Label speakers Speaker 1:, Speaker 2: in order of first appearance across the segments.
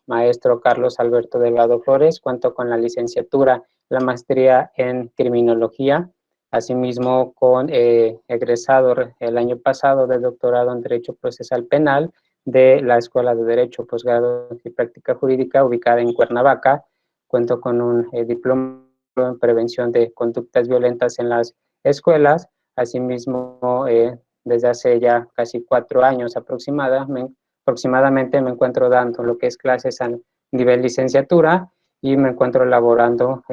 Speaker 1: maestro Carlos Alberto Delgado Flores, cuento con la licenciatura, la maestría en criminología, asimismo con egresado el año pasado del doctorado en Derecho Procesal Penal de la Escuela de Derecho, Posgrado y Práctica Jurídica, ubicada en Cuernavaca. Cuento con un diploma en prevención de conductas violentas en las escuelas. Asimismo, desde hace ya casi 4 años aproximadamente me encuentro dando lo que es clases a nivel licenciatura y me encuentro elaborando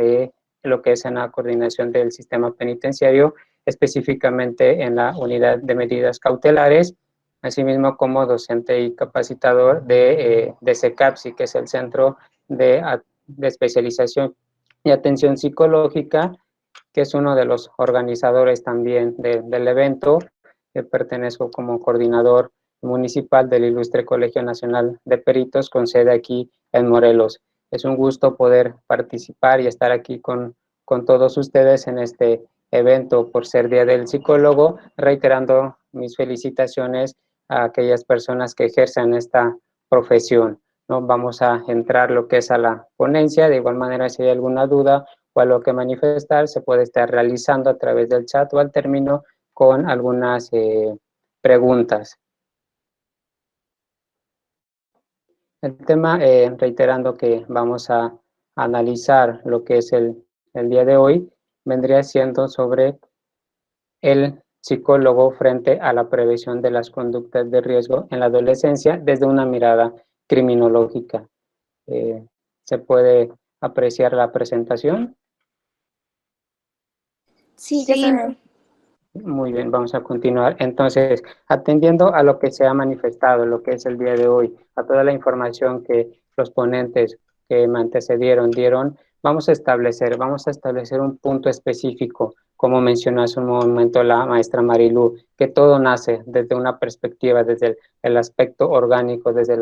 Speaker 1: lo que es en la coordinación del sistema penitenciario, específicamente en la unidad de medidas cautelares, asimismo como docente y capacitador de CECAPSI, que es el Centro de Especialización y Atención Psicológica, que es uno de los organizadores también del evento. Pertenezco como coordinador municipal del Ilustre Colegio Nacional de Peritos con sede aquí en Morelos. Es un gusto poder participar y estar aquí con todos ustedes en este evento por ser Día del Psicólogo, reiterando mis felicitaciones a aquellas personas que ejercen esta profesión, ¿no? Vamos a entrar lo que es a la ponencia. De igual manera, si hay alguna duda o algo que manifestar, se puede estar realizando a través del chat o al término con algunas preguntas. El tema, reiterando que vamos a analizar lo que es el día de hoy, vendría siendo sobre el psicólogo frente a la prevención de las conductas de riesgo en la adolescencia desde una mirada criminológica. ¿Se puede apreciar la presentación?
Speaker 2: Sí, ya sabemos.
Speaker 1: Muy bien, vamos a continuar. Entonces, atendiendo a lo que se ha manifestado, lo que es el día de hoy, a toda la información que los ponentes que me antecedieron dieron, vamos a establecer un punto específico, como mencionó hace un momento la maestra Marilu, que todo nace desde una perspectiva, desde el aspecto orgánico, desde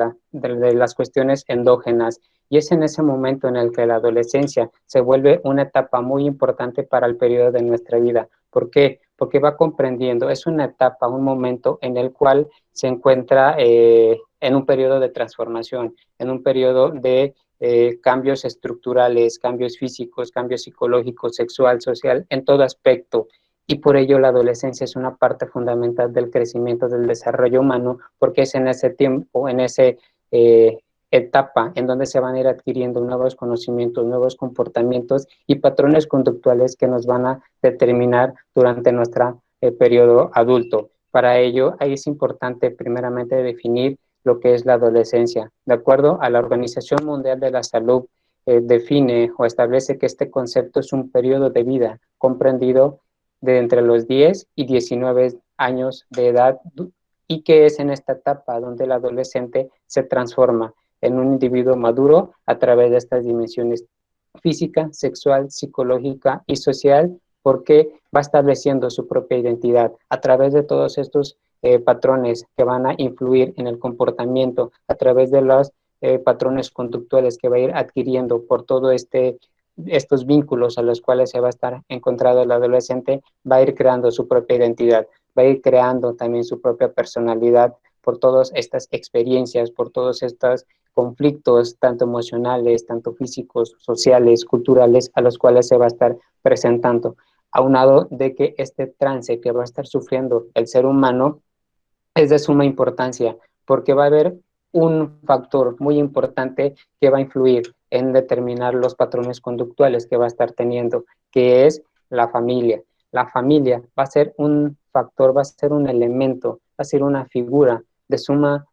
Speaker 1: las cuestiones endógenas, y es en ese momento en el que la adolescencia se vuelve una etapa muy importante para el periodo de nuestra vida. ¿Por qué? Porque va comprendiendo, es una etapa, un momento en el cual se encuentra en un periodo de transformación, en un periodo de cambios estructurales, cambios físicos, cambios psicológicos, sexual, social, en todo aspecto. Y por ello la adolescencia es una parte fundamental del crecimiento, del desarrollo humano, porque es en ese tiempo, en ese etapa en donde se van a ir adquiriendo nuevos conocimientos, nuevos comportamientos y patrones conductuales que nos van a determinar durante nuestro periodo adulto. Para ello, ahí es importante primeramente definir lo que es la adolescencia. De acuerdo a la Organización Mundial de la Salud, define o establece que este concepto es un periodo de vida comprendido de entre los 10 y 19 años de edad y que es en esta etapa donde el adolescente se transforma en un individuo maduro a través de estas dimensiones física, sexual, psicológica y social, porque va estableciendo su propia identidad a través de todos estos patrones que van a influir en el comportamiento, a través de los patrones conductuales que va a ir adquiriendo por todo estos vínculos a los cuales se va a estar encontrado el adolescente, va a ir creando su propia identidad, va a ir creando también su propia personalidad por todas estas experiencias, por todos estos conflictos, tanto emocionales, tanto físicos, sociales, culturales, a los cuales se va a estar presentando. Aunado de que este trance que va a estar sufriendo el ser humano es de suma importancia, porque va a haber un factor muy importante que va a influir en determinar los patrones conductuales que va a estar teniendo, que es la familia. La familia va a ser un factor, va a ser un elemento, va a ser una figura de suma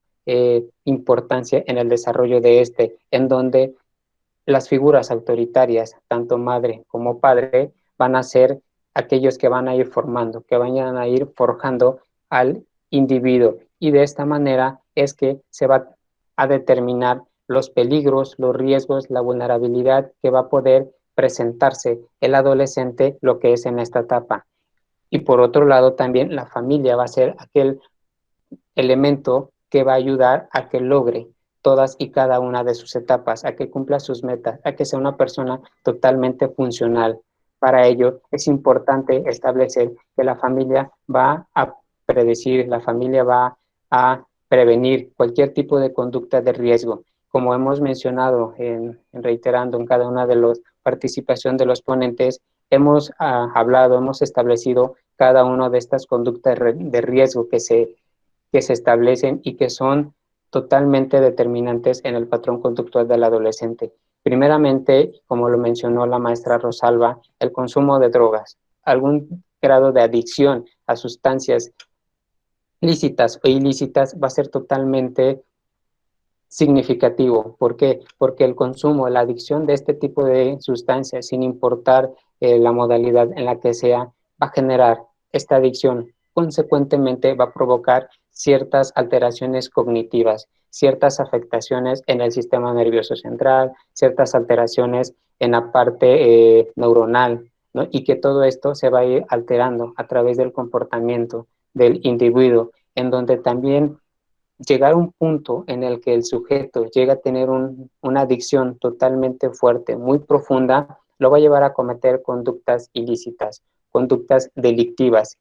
Speaker 1: importancia en el desarrollo de en donde las figuras autoritarias, tanto madre como padre, van a ser aquellos que van a ir formando, que vayan a ir forjando al individuo. Y de esta manera es que se va a determinar los peligros, los riesgos, la vulnerabilidad que va a poder presentarse el adolescente, lo que es en esta etapa. Y por otro lado, también la familia va a ser aquel elemento que va a ayudar a que logre todas y cada una de sus etapas, a que cumpla sus metas, a que sea una persona totalmente funcional. Para ello es importante establecer que la familia va a predecir, la familia va a prevenir cualquier tipo de conducta de riesgo. como hemos mencionado reiterando en cada una de las participación de los ponentes, hemos hablado, hemos establecido cada una de estas conductas de riesgo que se establecen y que son totalmente determinantes en el patrón conductual del adolescente. Primeramente, como lo mencionó la maestra Rosalba, el consumo de drogas, algún grado de adicción a sustancias lícitas o ilícitas va a ser totalmente significativo. ¿Por qué? Porque el consumo, la adicción de este tipo de sustancias, sin importar la modalidad en la que sea, va a generar esta adicción. Consecuentemente, va a provocar ciertas alteraciones cognitivas, ciertas afectaciones en el sistema nervioso central, ciertas alteraciones en la parte neuronal, ¿no? Y que todo esto se va a ir alterando a través del comportamiento del individuo, en donde también llegar a un punto en el que el sujeto llega a tener una adicción totalmente fuerte, muy profunda, lo va a llevar a cometer conductas ilícitas, conductas delictivas,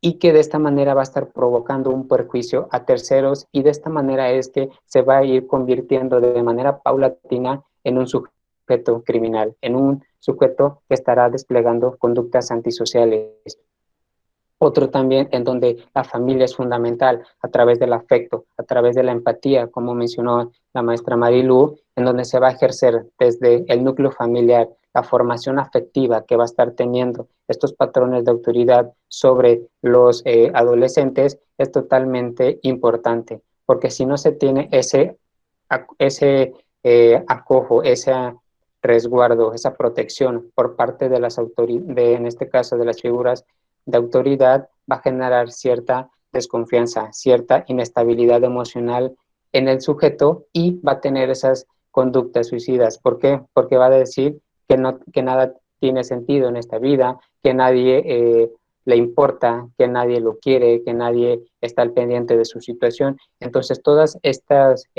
Speaker 1: y que de esta manera va a estar provocando un perjuicio a terceros, y de esta manera es que se va a ir convirtiendo de manera paulatina en un sujeto criminal, en un sujeto que estará desplegando conductas antisociales. Otro también en donde la familia es fundamental a través del afecto, a través de la empatía, como mencionó la maestra Marilu, en donde se va a ejercer desde el núcleo familiar la formación afectiva que va a estar teniendo estos patrones de autoridad sobre los adolescentes, es totalmente importante, porque si no se tiene ese acojo, ese resguardo, esa protección por parte de las autoridades, en este caso de las figuras de autoridad, va a generar cierta desconfianza, cierta inestabilidad emocional en el sujeto, y va a tener esas conductas suicidas. ¿Por qué? Porque va a decir que nada tiene sentido en esta vida, que nadie le importa, que nadie lo quiere, que nadie está al pendiente de su situación. Entonces, todas estas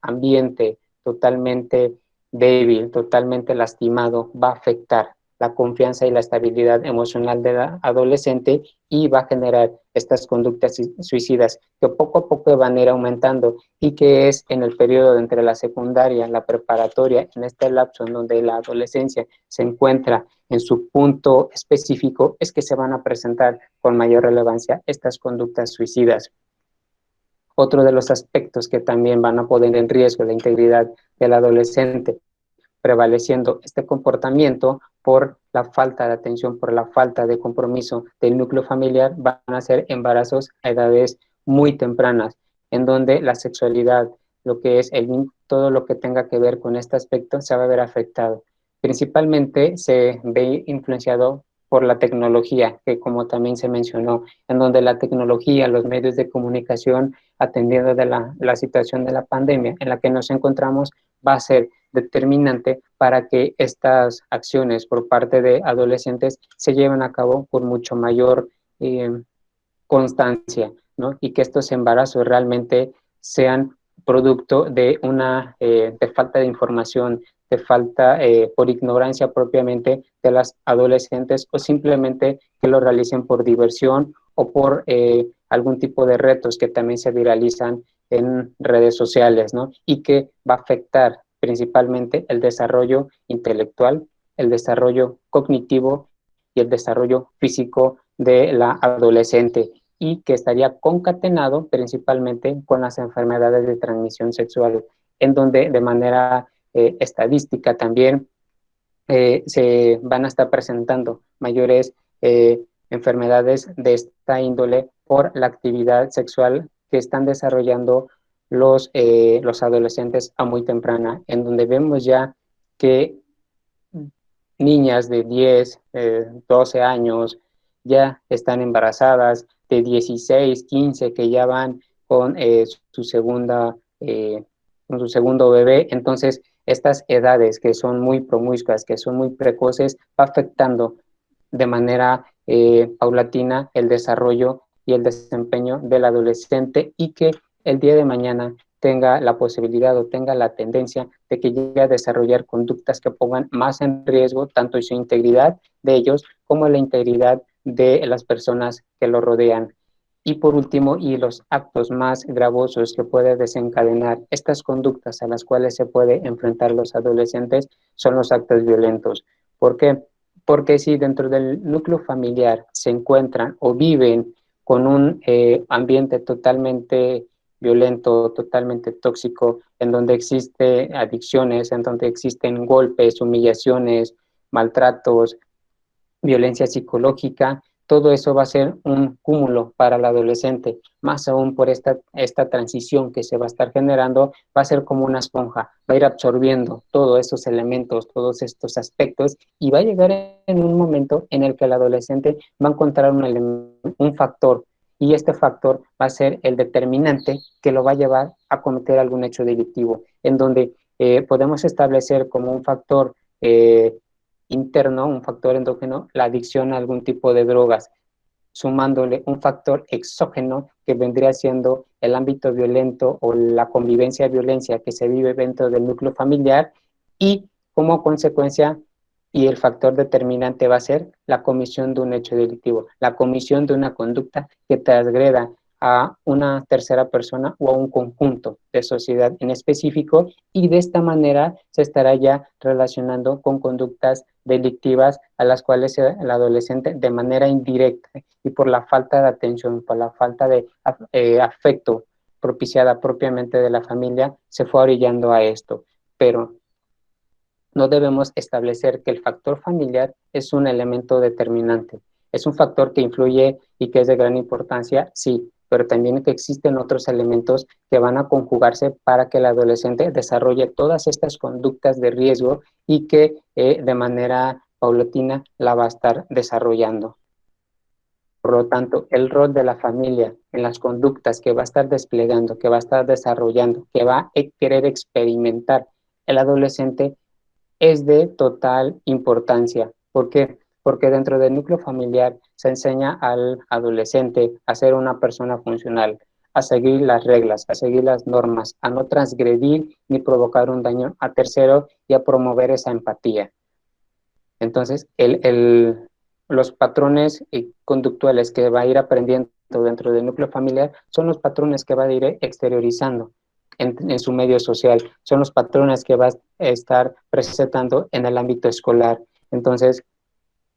Speaker 1: ambiente totalmente débil, totalmente lastimado, va a afectar la confianza y la estabilidad emocional del adolescente, y va a generar estas conductas suicidas que poco a poco van a ir aumentando, y que es en el periodo entre la secundaria, la preparatoria, en este lapso en donde la adolescencia se encuentra en su punto específico, es que se van a presentar con mayor relevancia estas conductas suicidas. Otro de los aspectos que también van a poner en riesgo la integridad del adolescente, prevaleciendo este comportamiento por la falta de atención, por la falta de compromiso del núcleo familiar, van a ser embarazos a edades muy tempranas, en donde la sexualidad, lo que es todo lo que tenga que ver con este aspecto, se va a ver afectado. Principalmente se ve influenciado por la tecnología, que como también se mencionó, en donde la tecnología, los medios de comunicación, atendiendo de la situación de la pandemia en la que nos encontramos, va a ser determinante para que estas acciones por parte de adolescentes se lleven a cabo con mucho mayor constancia, ¿no? Y que estos embarazos realmente sean producto de una de falta de información, de falta por ignorancia propiamente de las adolescentes, o simplemente que lo realicen por diversión o por algún tipo de retos que también se viralizan en redes sociales, ¿no? Y que va a afectar principalmente el desarrollo intelectual, el desarrollo cognitivo y el desarrollo físico de la adolescente, y que estaría concatenado principalmente con las enfermedades de transmisión sexual, en donde de manera estadística también se van a estar presentando mayores enfermedades de esta índole por la actividad sexual que están desarrollando los adolescentes a muy temprana, en donde vemos ya que niñas de 10, 12 años ya están embarazadas, de 16, 15 que ya van con su segunda, con su segundo bebé. Entonces, estas edades que son muy promiscuas, que son muy precoces, va afectando de manera paulatina el desarrollo y el desempeño del adolescente, y que el día de mañana tenga la posibilidad o tenga la tendencia de que llegue a desarrollar conductas que pongan más en riesgo tanto su integridad de ellos como la integridad de las personas que lo rodean. Y por último, y los actos más gravosos que puede desencadenar estas conductas a las cuales se puede enfrentar los adolescentes son los actos violentos. ¿Por qué? Porque si dentro del núcleo familiar se encuentran o viven con un ambiente totalmente violento, totalmente tóxico, en donde existen adicciones, en donde existen golpes, humillaciones, maltratos, violencia psicológica, todo eso va a ser un cúmulo para el adolescente, más aún por esta transición que se va a estar generando, va a ser como una esponja, va a ir absorbiendo todos esos elementos, todos estos aspectos, y va a llegar en un momento en el que el adolescente va a encontrar un factor, y este factor va a ser el determinante que lo va a llevar a cometer algún hecho delictivo, en donde podemos establecer como un factor interno, un factor endógeno, la adicción a algún tipo de drogas, sumándole un factor exógeno que vendría siendo el ámbito violento o la convivencia de violencia que se vive dentro del núcleo familiar, y como consecuencia y el factor determinante va a ser la comisión de un hecho delictivo, la comisión de una conducta que transgreda a una tercera persona o a un conjunto de sociedad en específico, y de esta manera se estará ya relacionando con conductas delictivas a las cuales el adolescente de manera indirecta y por la falta de atención, por la falta de afecto propiciada propiamente de la familia, se fue orillando a esto. Pero no debemos establecer que el factor familiar es un elemento determinante. Es un factor que influye y que es de gran importancia, sí, pero también que existen otros elementos que van a conjugarse para que el adolescente desarrolle todas estas conductas de riesgo y que de manera paulatina la va a estar desarrollando. Por lo tanto, el rol de la familia en las conductas que va a estar desplegando, que va a estar desarrollando, que va a querer experimentar el adolescente es de total importancia. ¿Por qué? Porque dentro del núcleo familiar se enseña al adolescente a ser una persona funcional, a seguir las reglas, a seguir las normas, a no transgredir ni provocar un daño a tercero y a promover esa empatía. Entonces, los patrones conductuales que va a ir aprendiendo dentro del núcleo familiar son los patrones que va a ir exteriorizando en su medio social, son los patrones que va a estar presentando en el ámbito escolar. Entonces,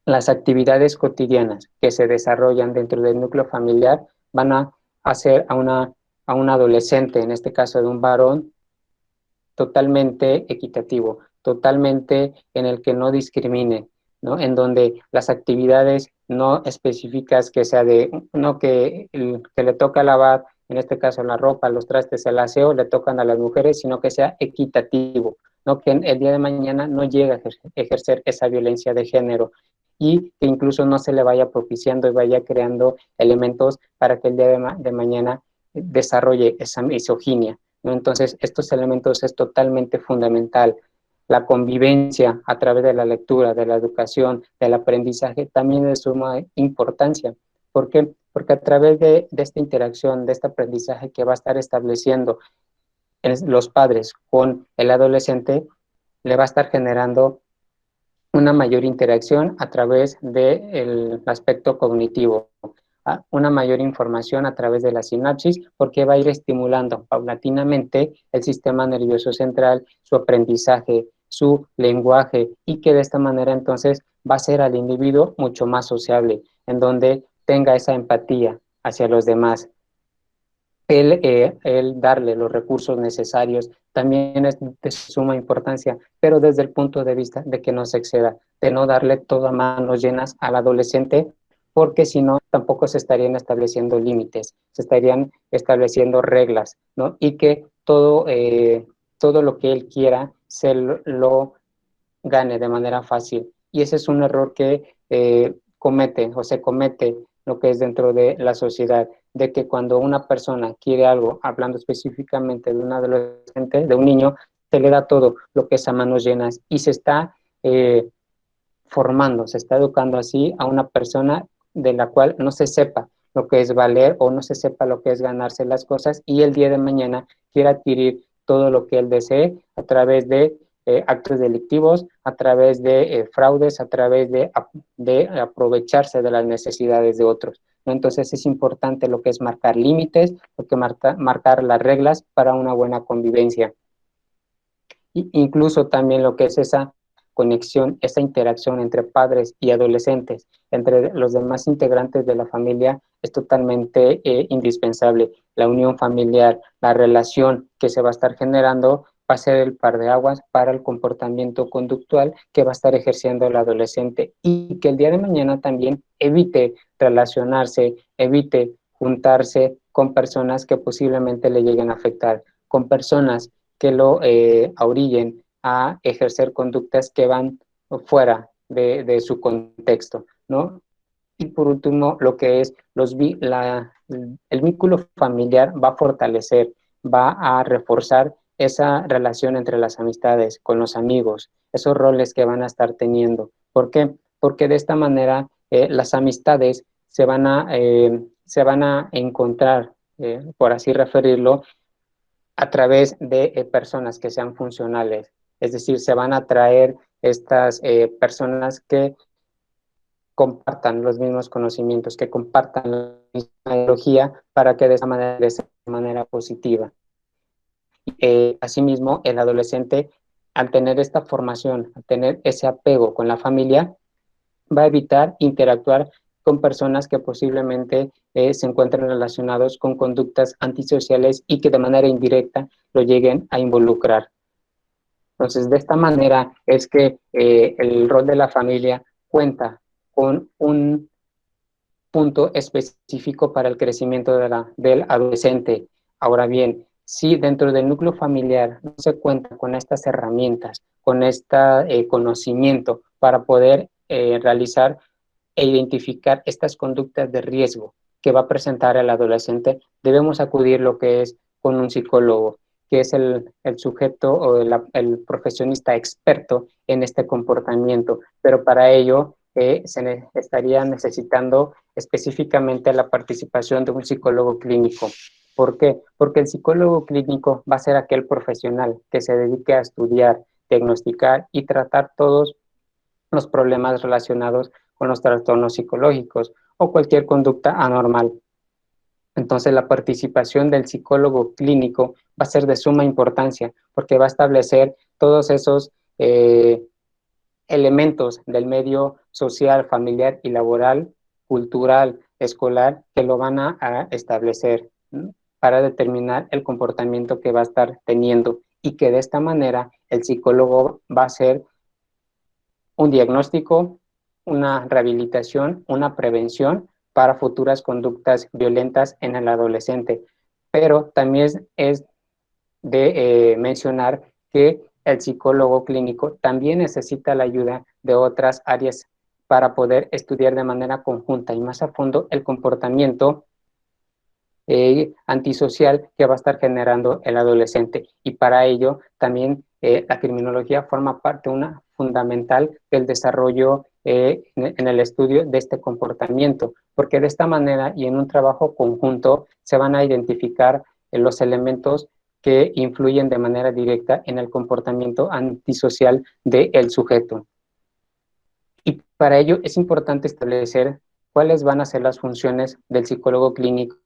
Speaker 1: las actividades cotidianas que se desarrollan dentro del núcleo familiar van a hacer a un adolescente, en este caso de un varón, totalmente equitativo, totalmente en el que no discrimine, ¿no? En donde las actividades no específicas que sea no que que le toca lavar, en este caso la ropa, los trastes, el aseo, le tocan a las mujeres, sino que sea equitativo, ¿no? Que el día de mañana no llegue a ejercer esa violencia de género, y que incluso no se le vaya propiciando y vaya creando elementos para que el día de mañana desarrolle esa misoginia, ¿no? Entonces, estos elementos es totalmente fundamental. La convivencia a través de la lectura, de la educación, del aprendizaje, también es de suma importancia. ¿Por qué? Porque a través de esta interacción, de este aprendizaje que va a estar estableciendo los padres con el adolescente, le va a estar generando una mayor interacción a través del aspecto cognitivo, una mayor información a través de la sinapsis, porque va a ir estimulando paulatinamente el sistema nervioso central, su aprendizaje, su lenguaje, y que de esta manera entonces va a ser al individuo mucho más sociable, en donde tenga esa empatía hacia los demás. El darle los recursos necesarios también es de suma importancia, pero desde el punto de vista de que no se exceda, de no darle todo a manos llenas al adolescente, porque si no, tampoco se estarían estableciendo límites, se estarían estableciendo reglas, ¿no? Y que todo lo que él quiera se lo gane de manera fácil. Y ese es un error que comete o se comete lo que es dentro de la sociedad, de que cuando una persona quiere algo, hablando específicamente de un adolescente, de un niño, se le da todo lo que es a manos llenas, y se está formando, se está educando así a una persona de la cual no se sepa lo que es valer o no se sepa lo que es ganarse las cosas, y el día de mañana quiere adquirir todo lo que él desee a través de actos delictivos, a través de fraudes, a través de aprovecharse de las necesidades de otros. ¿no? Entonces es importante lo que es marcar límites, lo que marcar las reglas para una buena convivencia. Incluso también lo que es esa conexión, esa interacción entre padres y adolescentes, entre los demás integrantes de la familia, es totalmente indispensable. La unión familiar, la relación que se va a estar generando va a ser el par de aguas para el comportamiento conductual que va a estar ejerciendo el adolescente y que el día de mañana también evite relacionarse, evite juntarse con personas que posiblemente le lleguen a afectar, con personas que lo orillen a ejercer conductas que van fuera de su contexto, ¿no? Y por último, lo que es el vínculo familiar va a fortalecer, va a reforzar esa relación entre las amistades, con los amigos, esos roles que van a estar teniendo. ¿Por qué? Porque de esta manera las amistades se van a encontrar, por así referirlo, a través de personas que sean funcionales. Es decir, se van a traer estas personas que compartan los mismos conocimientos, que compartan la misma ideología para que de esa manera positiva. Asimismo, el adolescente, al tener esta formación, al tener ese apego con la familia, va a evitar interactuar con personas que posiblemente se encuentren relacionados con conductas antisociales y que de manera indirecta lo lleguen a involucrar. Entonces, de esta manera es que el rol de la familia cuenta con un punto específico para el crecimiento del adolescente. Ahora bien, si dentro del núcleo familiar no se cuenta con estas herramientas, con este conocimiento para poder realizar e identificar estas conductas de riesgo que va a presentar el adolescente, debemos acudir lo que es con un psicólogo, que es el sujeto o el profesionista experto en este comportamiento, pero para ello estaría necesitando específicamente la participación de un psicólogo clínico. ¿Por qué? Porque el psicólogo clínico va a ser aquel profesional que se dedique a estudiar, diagnosticar y tratar todos los problemas relacionados con los trastornos psicológicos o cualquier conducta anormal. Entonces, la participación del psicólogo clínico va a ser de suma importancia porque va a establecer todos esos elementos del medio social, familiar y laboral, cultural, escolar, que lo van a establecer, ¿no? Para determinar el comportamiento que va a estar teniendo y que de esta manera el psicólogo va a ser un diagnóstico, una rehabilitación, una prevención para futuras conductas violentas en el adolescente. Pero también es de mencionar que el psicólogo clínico también necesita la ayuda de otras áreas para poder estudiar de manera conjunta y más a fondo el comportamiento antisocial que va a estar generando el adolescente. Y para ello también la criminología forma parte una fundamental del desarrollo en el estudio de este comportamiento, porque de esta manera y en un trabajo conjunto se van a identificar los elementos que influyen de manera directa en el comportamiento antisocial del sujeto. Y para ello es importante establecer cuáles van a ser las funciones del psicólogo clínico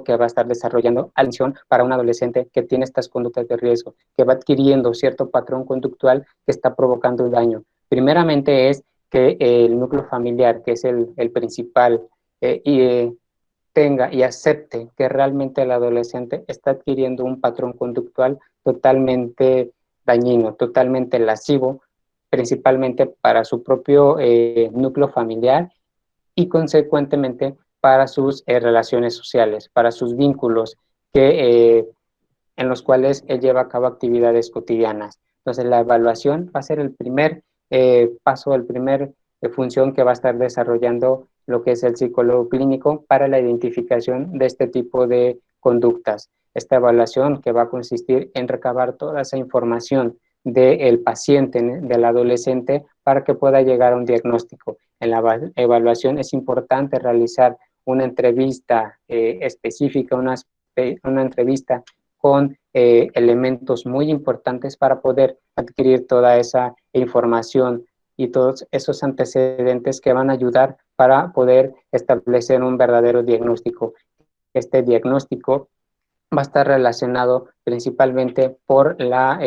Speaker 1: que va a estar desarrollando atención para un adolescente que tiene estas conductas de riesgo, que va adquiriendo cierto patrón conductual que está provocando daño. Primeramente es que el núcleo familiar, que es el principal, tenga y acepte que realmente el adolescente está adquiriendo un patrón conductual totalmente dañino, totalmente lascivo, principalmente para su propio núcleo familiar y consecuentemente para sus relaciones sociales, para sus vínculos en los cuales él lleva a cabo actividades cotidianas. Entonces la evaluación va a ser el primer paso, el primer función que va a estar desarrollando lo que es el psicólogo clínico para la identificación de este tipo de conductas. Esta evaluación que va a consistir en recabar toda esa información del paciente, del adolescente, para que pueda llegar a un diagnóstico. En la evaluación es importante realizar una entrevista específica, una entrevista con elementos muy importantes para poder adquirir toda esa información y todos esos antecedentes que van a ayudar para poder establecer un verdadero diagnóstico. Este diagnóstico va a estar relacionado principalmente por la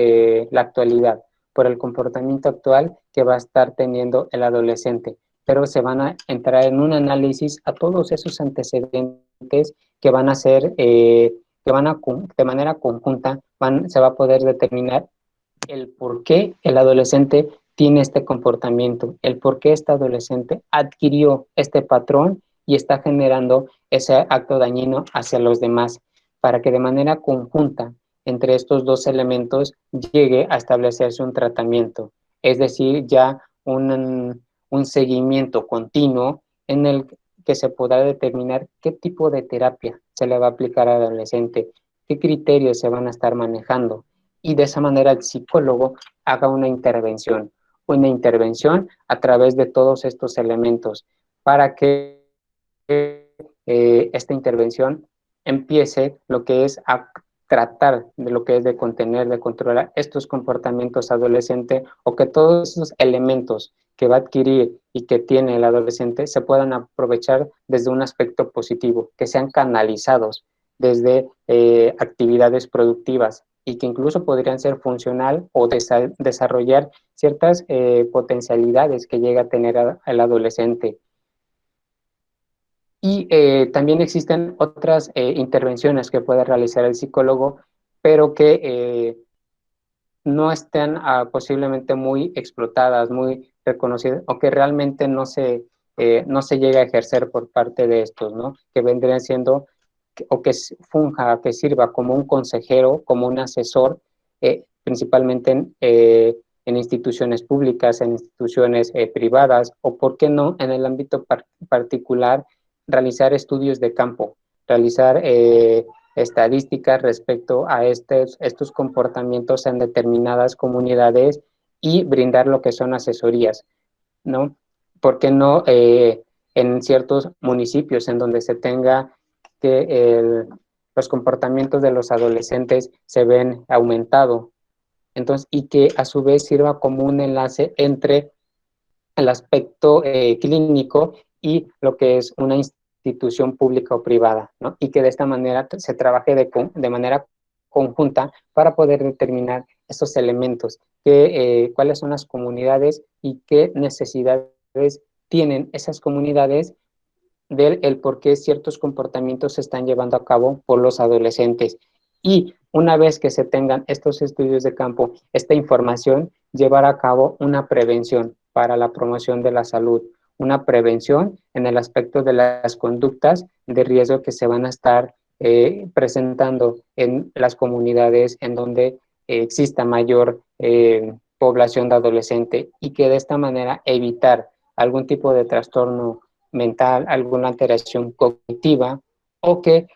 Speaker 1: actualidad, por el comportamiento actual que va a estar teniendo el adolescente, pero se van a entrar en un análisis a todos esos antecedentes que van a ser, que van a, de manera conjunta, se va a poder determinar el por qué el adolescente tiene este comportamiento, el por qué este adolescente adquirió este patrón y está generando ese acto dañino hacia los demás, para que de manera conjunta entre estos dos elementos llegue a establecerse un tratamiento, es decir, ya un seguimiento continuo en el que se pueda determinar qué tipo de terapia se le va a aplicar al adolescente, qué criterios se van a estar manejando, y de esa manera el psicólogo haga una intervención a través de todos estos elementos para que esta intervención empiece lo que es a tratar de lo que es de contener, de controlar estos comportamientos adolescentes, o que todos esos elementos que va a adquirir y que tiene el adolescente se puedan aprovechar desde un aspecto positivo, que sean canalizados desde actividades productivas y que incluso podrían ser funcional o desarrollar ciertas potencialidades que llega a tener el adolescente. Y también existen otras intervenciones que puede realizar el psicólogo, pero que no estén posiblemente muy explotadas, muy reconocidas, o que realmente no se llega a ejercer por parte de estos, ¿no? Que vendrían siendo, o que funja, que sirva como un consejero, como un asesor, principalmente en instituciones públicas, en instituciones privadas, o por qué no, en el ámbito particular, realizar estudios de campo, realizar estadísticas respecto a estos comportamientos en determinadas comunidades y brindar lo que son asesorías, ¿no? ¿Por qué no en ciertos municipios en donde se tenga que los comportamientos de los adolescentes se ven aumentado? Entonces, y que a su vez sirva como un enlace entre el aspecto clínico y lo que es una institución pública o privada, ¿no? Y que de esta manera se trabaje de manera conjunta para poder determinar estos elementos, cuáles son las comunidades y qué necesidades tienen esas comunidades del el por qué ciertos comportamientos se están llevando a cabo por los adolescentes. Y una vez que se tengan estos estudios de campo, esta información, llevar a cabo una prevención para la promoción de la salud, una prevención en el aspecto de las conductas de riesgo que se van a estar presentando en las comunidades en donde exista mayor población de adolescente, y que de esta manera evitar algún tipo de trastorno mental, alguna alteración cognitiva, o que,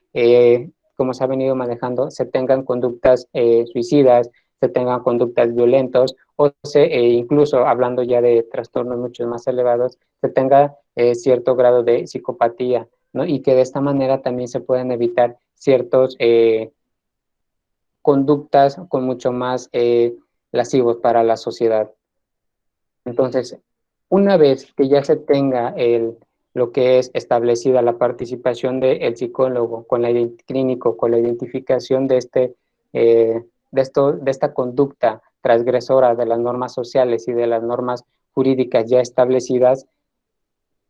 Speaker 1: como se ha venido manejando, se tengan conductas suicidas, se tengan conductas violentas, o incluso hablando ya de trastornos mucho más elevados, se tenga cierto grado de psicopatía, ¿no? Y que de esta manera también se pueden evitar ciertos conductas con mucho más lascivos para la sociedad. Entonces, una vez que ya se tenga lo que es establecida la participación del psicólogo con la clínico, con la identificación de esta conducta transgresora de las normas sociales y de las normas jurídicas ya establecidas,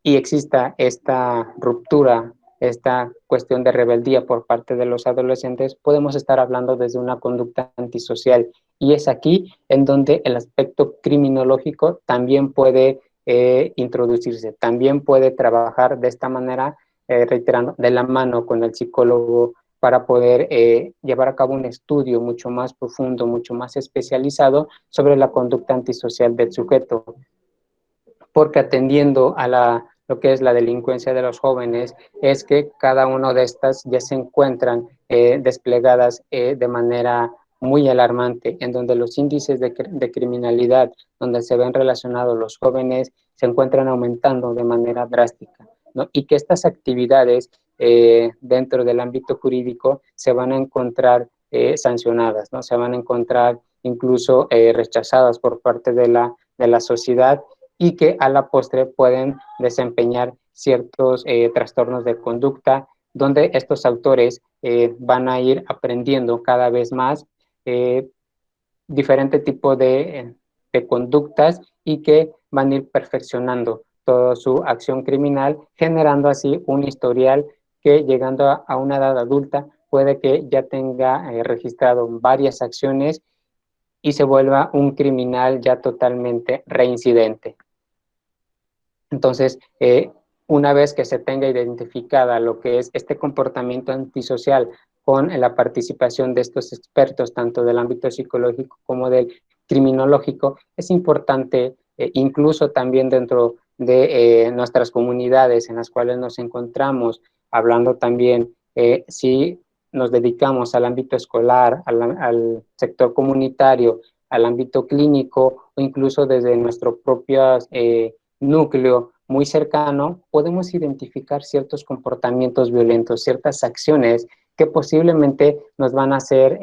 Speaker 1: y exista esta ruptura, esta cuestión de rebeldía por parte de los adolescentes, podemos estar hablando desde una conducta antisocial. Y es aquí en donde el aspecto criminológico también puede introducirse, también puede trabajar de esta manera, reiterando, de la mano con el psicólogo, para poder llevar a cabo un estudio mucho más profundo, mucho más especializado sobre la conducta antisocial del sujeto, porque atendiendo a lo que es la delincuencia de los jóvenes, es que cada una de estas ya se encuentran desplegadas de manera muy alarmante, en donde los índices de criminalidad, donde se ven relacionados los jóvenes, se encuentran aumentando de manera drástica, ¿no? Y que estas actividades dentro del ámbito jurídico se van a encontrar sancionadas, ¿no? Se van a encontrar incluso rechazadas por parte de la sociedad, y que a la postre pueden desempeñar ciertos trastornos de conducta, donde estos autores van a ir aprendiendo cada vez más diferente tipo de conductas y que van a ir perfeccionando toda su acción criminal, generando así un historial que llegando a una edad adulta puede que ya tenga registrado varias acciones y se vuelva un criminal ya totalmente reincidente. Entonces, una vez que se tenga identificada lo que es este comportamiento antisocial con la participación de estos expertos, tanto del ámbito psicológico como del criminológico, es importante, incluso también dentro de nuestras comunidades en las cuales nos encontramos, hablando también, si nos dedicamos al ámbito escolar, al sector comunitario, al ámbito clínico o incluso desde nuestro propio núcleo muy cercano, podemos identificar ciertos comportamientos violentos, ciertas acciones que posiblemente nos van a hacer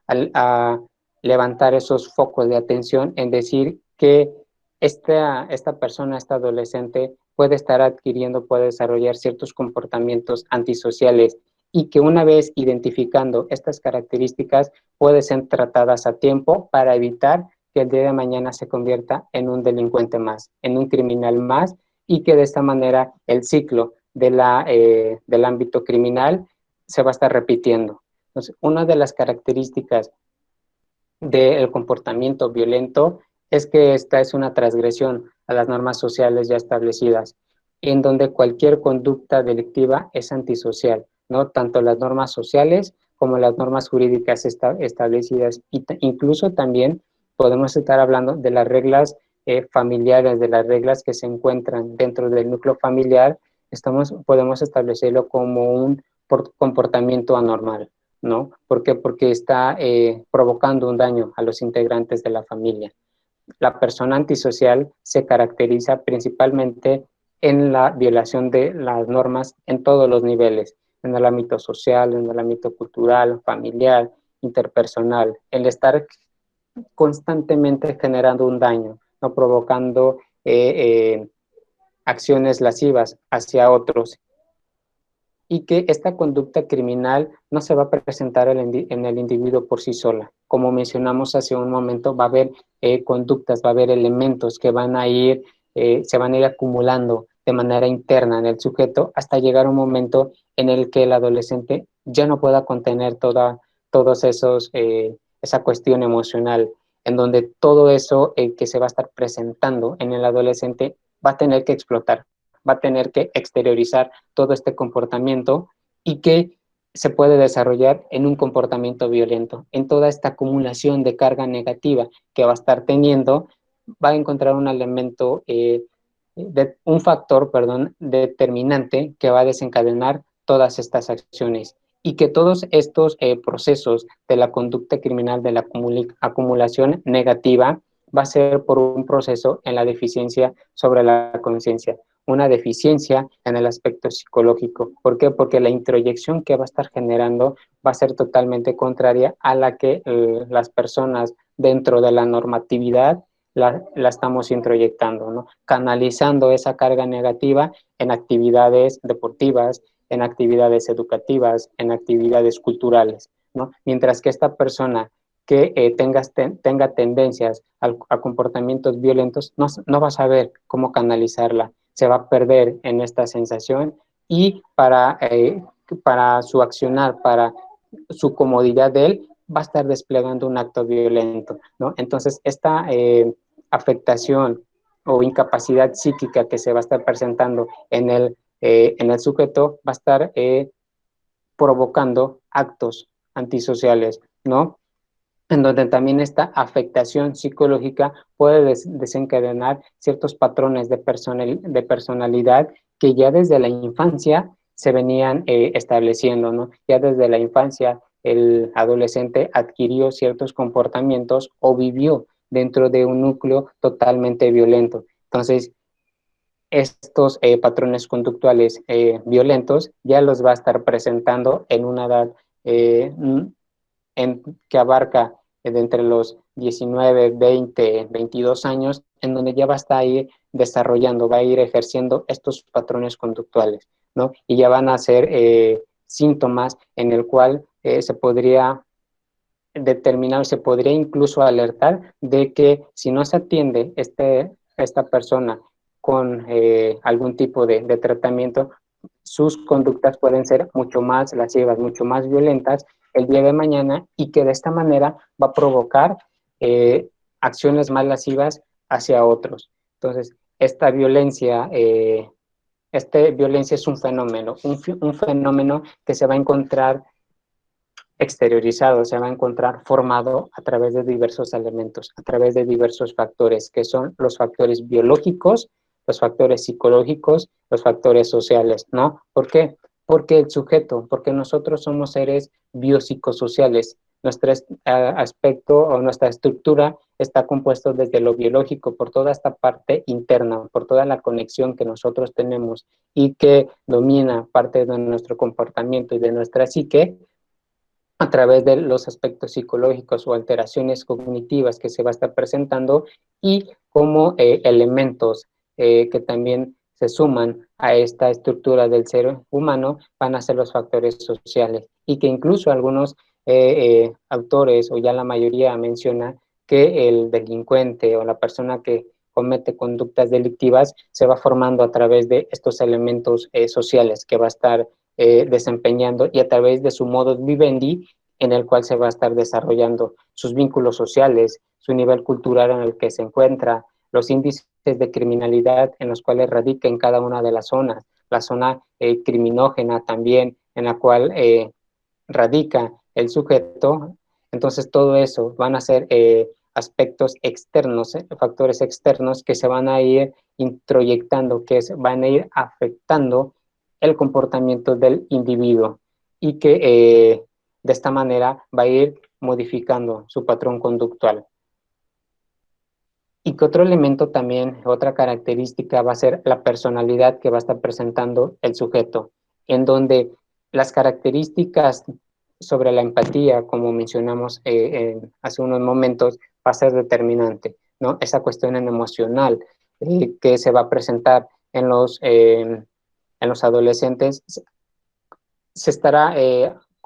Speaker 1: a levantar esos focos de atención en decir que esta persona, esta adolescente, puede estar adquiriendo, puede desarrollar ciertos comportamientos antisociales y que una vez identificando estas características pueden ser tratadas a tiempo para evitar que el día de mañana se convierta en un delincuente más, en un criminal más, y que de esta manera el ciclo del ámbito criminal se va a estar repitiendo. Entonces, una de las características del comportamiento violento es que esta es una transgresión a las normas sociales ya establecidas, en donde cualquier conducta delictiva es antisocial, ¿no? Tanto las normas sociales como las normas jurídicas establecidas, y incluso también podemos estar hablando de las reglas familiares, de las reglas que se encuentran dentro del núcleo familiar, podemos establecerlo como un comportamiento anormal. ¿No? ¿Por qué? Porque está provocando un daño a los integrantes de la familia. La persona antisocial se caracteriza principalmente en la violación de las normas en todos los niveles, en el ámbito social, en el ámbito cultural, familiar, interpersonal, el estar constantemente generando un daño, no provocando acciones lascivas hacia otros, y que esta conducta criminal no se va a presentar en el individuo por sí sola. Como mencionamos hace un momento, va a haber conductas, va a haber elementos que se van a ir acumulando de manera interna en el sujeto hasta llegar a un momento en el que el adolescente ya no pueda contener todos esa cuestión emocional, en donde todo eso que se va a estar presentando en el adolescente va a tener que explotar, va a tener que exteriorizar todo este comportamiento y que se puede desarrollar en un comportamiento violento. En toda esta acumulación de carga negativa que va a estar teniendo, va a encontrar un elemento, un factor, perdón, determinante que va a desencadenar todas estas acciones y que todos estos procesos de la conducta criminal, de la acumulación negativa, va a ser por un proceso en la deficiencia sobre la conciencia, una deficiencia en el aspecto psicológico. ¿Por qué? Porque la introyección que va a estar generando va a ser totalmente contraria a la que las personas dentro de la normatividad la estamos introyectando, ¿no? Canalizando esa carga negativa en actividades deportivas, en actividades educativas, en actividades culturales, ¿no? Mientras que esta persona que tenga tendencias a comportamientos violentos, no va a saber cómo canalizarla, se va a perder en esta sensación y para su accionar, para su comodidad de él, va a estar desplegando un acto violento, ¿no? Entonces, esta afectación o incapacidad psíquica que se va a estar presentando en el sujeto va a estar provocando actos antisociales, ¿no? En donde también esta afectación psicológica puede desencadenar ciertos patrones de personalidad que ya desde la infancia se venían estableciendo, ¿no? Ya desde la infancia el adolescente adquirió ciertos comportamientos o vivió dentro de un núcleo totalmente violento. Entonces, estos patrones conductuales violentos ya los va a estar presentando en una edad que abarca de entre los 19, 20, 22 años, en donde ya va a estar ahí desarrollando, va a ir ejerciendo estos patrones conductuales, ¿no? Y ya van a ser síntomas en el cual se podría determinar, se podría incluso alertar de que si no se atiende esta persona con algún tipo de tratamiento, sus conductas pueden ser mucho más lascivas, mucho más violentas el día de mañana, y que de esta manera va a provocar eh, acciones más lascivas hacia otros. Entonces, esta violencia es un fenómeno que se va a encontrar exteriorizado, se va a encontrar formado a través de diversos elementos, a través de diversos factores, que son los factores biológicos, los factores psicológicos, los factores sociales, ¿no? ¿Por qué? Porque el sujeto, porque nosotros somos seres biopsicosociales. Nuestro aspecto o nuestra estructura está compuesto desde lo biológico, por toda esta parte interna, por toda la conexión que nosotros tenemos y que domina parte de nuestro comportamiento y de nuestra psique, a través de los aspectos psicológicos o alteraciones cognitivas que se va a estar presentando, y como elementos que también se suman a esta estructura del ser humano van a ser los factores sociales, y que incluso algunos autores, o ya la mayoría, menciona que el delincuente o la persona que comete conductas delictivas se va formando a través de estos elementos sociales que va a estar desempeñando, y a través de su modus vivendi, en el cual se va a estar desarrollando sus vínculos sociales, su nivel cultural en el que se encuentra, los índices de criminalidad en los cuales radica en cada una de las zonas, la zona criminógena también en la cual radica el sujeto. Entonces todo eso van a ser aspectos externos, factores externos que se van a ir introyectando, van a ir afectando el comportamiento del individuo, y que de esta manera va a ir modificando su patrón conductual. Y que otro elemento también, otra característica, va a ser la personalidad que va a estar presentando el sujeto, en donde las características sobre la empatía, como mencionamos hace unos momentos, va a ser determinante, ¿no? Esa cuestión emocional que se va a presentar en los adolescentes se estará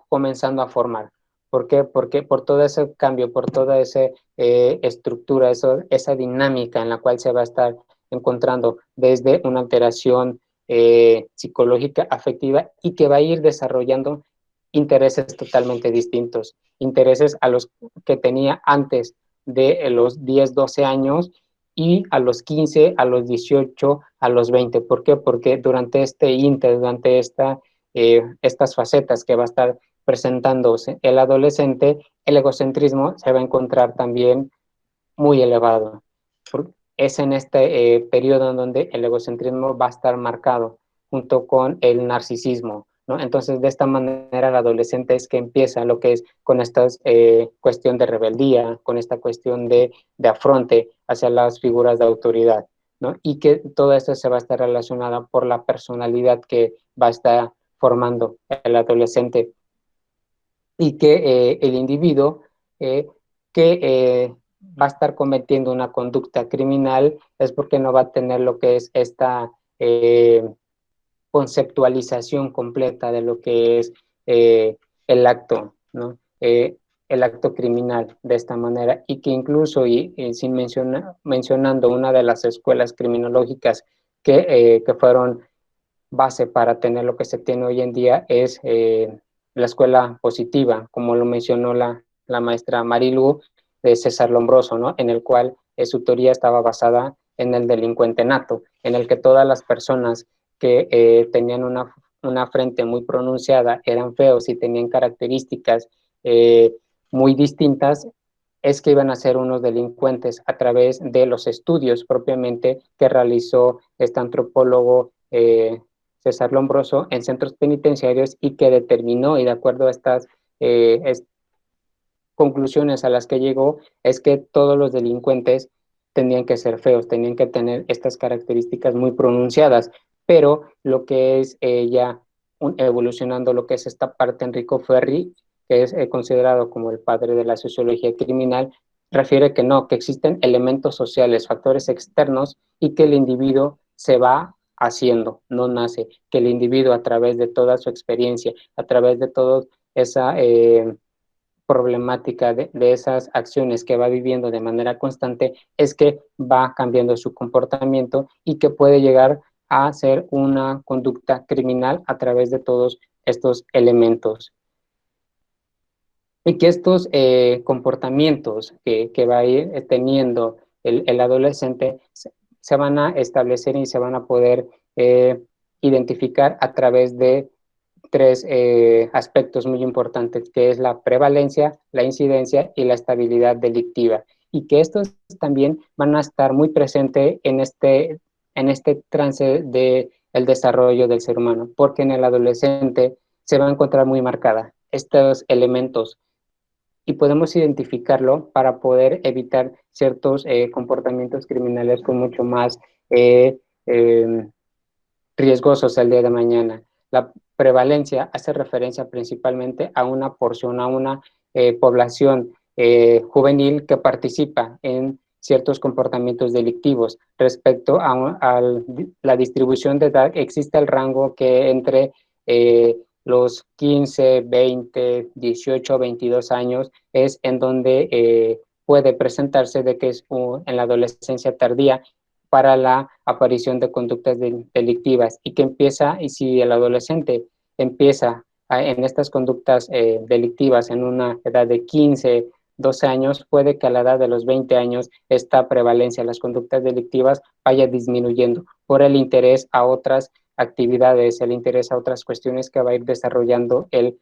Speaker 1: comenzando a formar. ¿Por qué? Porque por todo ese cambio, por toda esa estructura, esa dinámica en la cual se va a estar encontrando desde una alteración psicológica, afectiva, y que va a ir desarrollando intereses totalmente distintos, intereses a los que tenía antes de los 10, 12 años, y a los 15, a los 18, a los 20. ¿Por qué? Porque durante durante estas facetas que va a estar presentándose el adolescente, el egocentrismo se va a encontrar también muy elevado. Es en este periodo en donde el egocentrismo va a estar marcado junto con el narcisismo, ¿no? Entonces, de esta manera, el adolescente es que empieza lo que es con esta cuestión de rebeldía, con esta cuestión de afronte hacia las figuras de autoridad, ¿no? Y que todo esto se va a estar relacionado por la personalidad que va a estar formando el adolescente, y que el individuo que va a estar cometiendo una conducta criminal es porque no va a tener lo que es esta conceptualización completa de lo que es el acto, ¿no? El acto criminal de esta manera, y que incluso, sin mencionando una de las escuelas criminológicas que fueron base para tener lo que se tiene hoy en día, es la escuela positiva, como lo mencionó la maestra Marilu de César Lombroso, ¿no? En el cual su teoría estaba basada en el delincuente nato, en el que todas las personas que tenían una frente muy pronunciada, eran feos y tenían características muy distintas, es que iban a ser unos delincuentes a través de los estudios propiamente que realizó este antropólogo César Lombroso en centros penitenciarios, y que determinó, y de acuerdo a estas conclusiones a las que llegó, es que todos los delincuentes tenían que ser feos, tenían que tener estas características muy pronunciadas. Pero lo que es ya evolucionando, lo que es esta parte, Enrico Ferri, que es considerado como el padre de la sociología criminal, refiere que no, que existen elementos sociales, factores externos y que el individuo se va haciendo, no nace, que el individuo a través de toda su experiencia, a través de toda esa problemática de esas acciones que va viviendo de manera constante, es que va cambiando su comportamiento y que puede llegar a ser una conducta criminal a través de todos estos elementos. Y que estos comportamientos que va a ir teniendo el adolescente se van a establecer y se van a poder identificar a través de tres aspectos muy importantes, que es la prevalencia, la incidencia y la estabilidad delictiva. Y que estos también van a estar muy presentes en este trance de el desarrollo del ser humano, porque en el adolescente se va a encontrar muy marcada estos elementos y podemos identificarlo para poder evitar ciertos comportamientos criminales con mucho más eh, eh, riesgosos el día de mañana. La prevalencia hace referencia principalmente a una porción, a una población juvenil que participa en ciertos comportamientos delictivos. Respecto a la distribución de edad, existe el rango que entre los 15, 20, 18, 22 años es en donde puede presentarse de que es en la adolescencia tardía para la aparición de conductas delictivas y que empieza, y si el adolescente empieza en estas conductas delictivas en una edad de 15, 12 años, puede que a la edad de los 20 años esta prevalencia de las conductas delictivas vaya disminuyendo por el interés a otras actividades, el interés a otras cuestiones que va a ir desarrollando el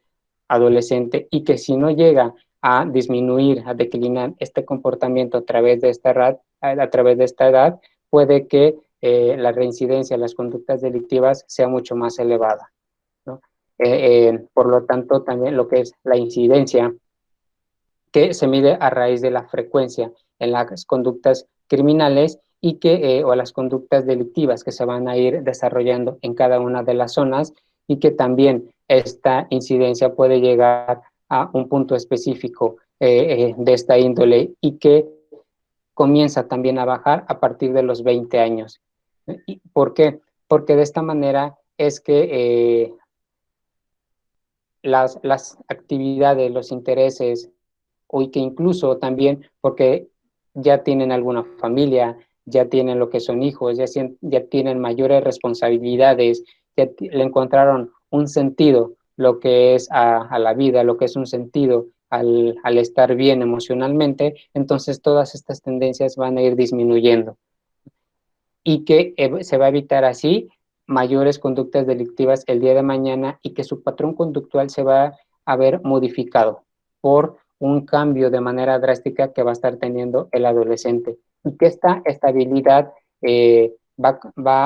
Speaker 1: adolescente y que si no llega a disminuir, a declinar este comportamiento a través de esta edad, puede que la reincidencia, las conductas delictivas sea mucho más elevada, ¿no? Por lo tanto, también lo que es la incidencia, que se mide a raíz de la frecuencia en las conductas criminales y o las conductas delictivas que se van a ir desarrollando en cada una de las zonas y que también esta incidencia puede llegar a un punto específico de esta índole y que comienza también a bajar a partir de los 20 años. ¿Por qué? Porque de esta manera es que las actividades, los intereses, o que incluso también porque ya tienen alguna familia, ya tienen lo que son hijos, ya tienen mayores responsabilidades, ya le encontraron un sentido, lo que es a la vida, lo que es un sentido al estar bien emocionalmente, entonces todas estas tendencias van a ir disminuyendo y que se va a evitar así mayores conductas delictivas el día de mañana y que su patrón conductual se va a ver modificado por un cambio de manera drástica que va a estar teniendo el adolescente y que esta estabilidad va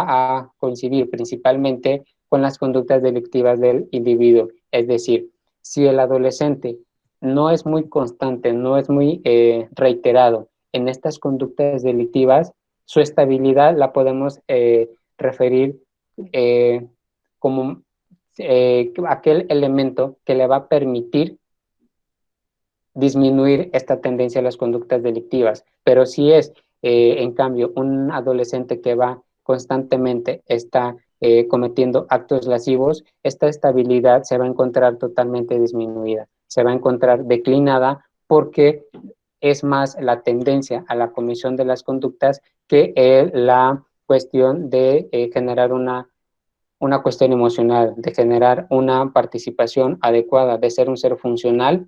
Speaker 1: a coincidir principalmente con las conductas delictivas del individuo. Es decir, si el adolescente no es muy constante, no es muy reiterado en estas conductas delictivas, su estabilidad la podemos referir como aquel elemento que le va a permitir disminuir esta tendencia a las conductas delictivas. Pero si es, en cambio, un adolescente que va constantemente, está cometiendo actos lascivos, esta estabilidad se va a encontrar totalmente disminuida, se va a encontrar declinada porque es más la tendencia a la comisión de las conductas que la cuestión de generar una cuestión emocional, de generar una participación adecuada, de ser un ser funcional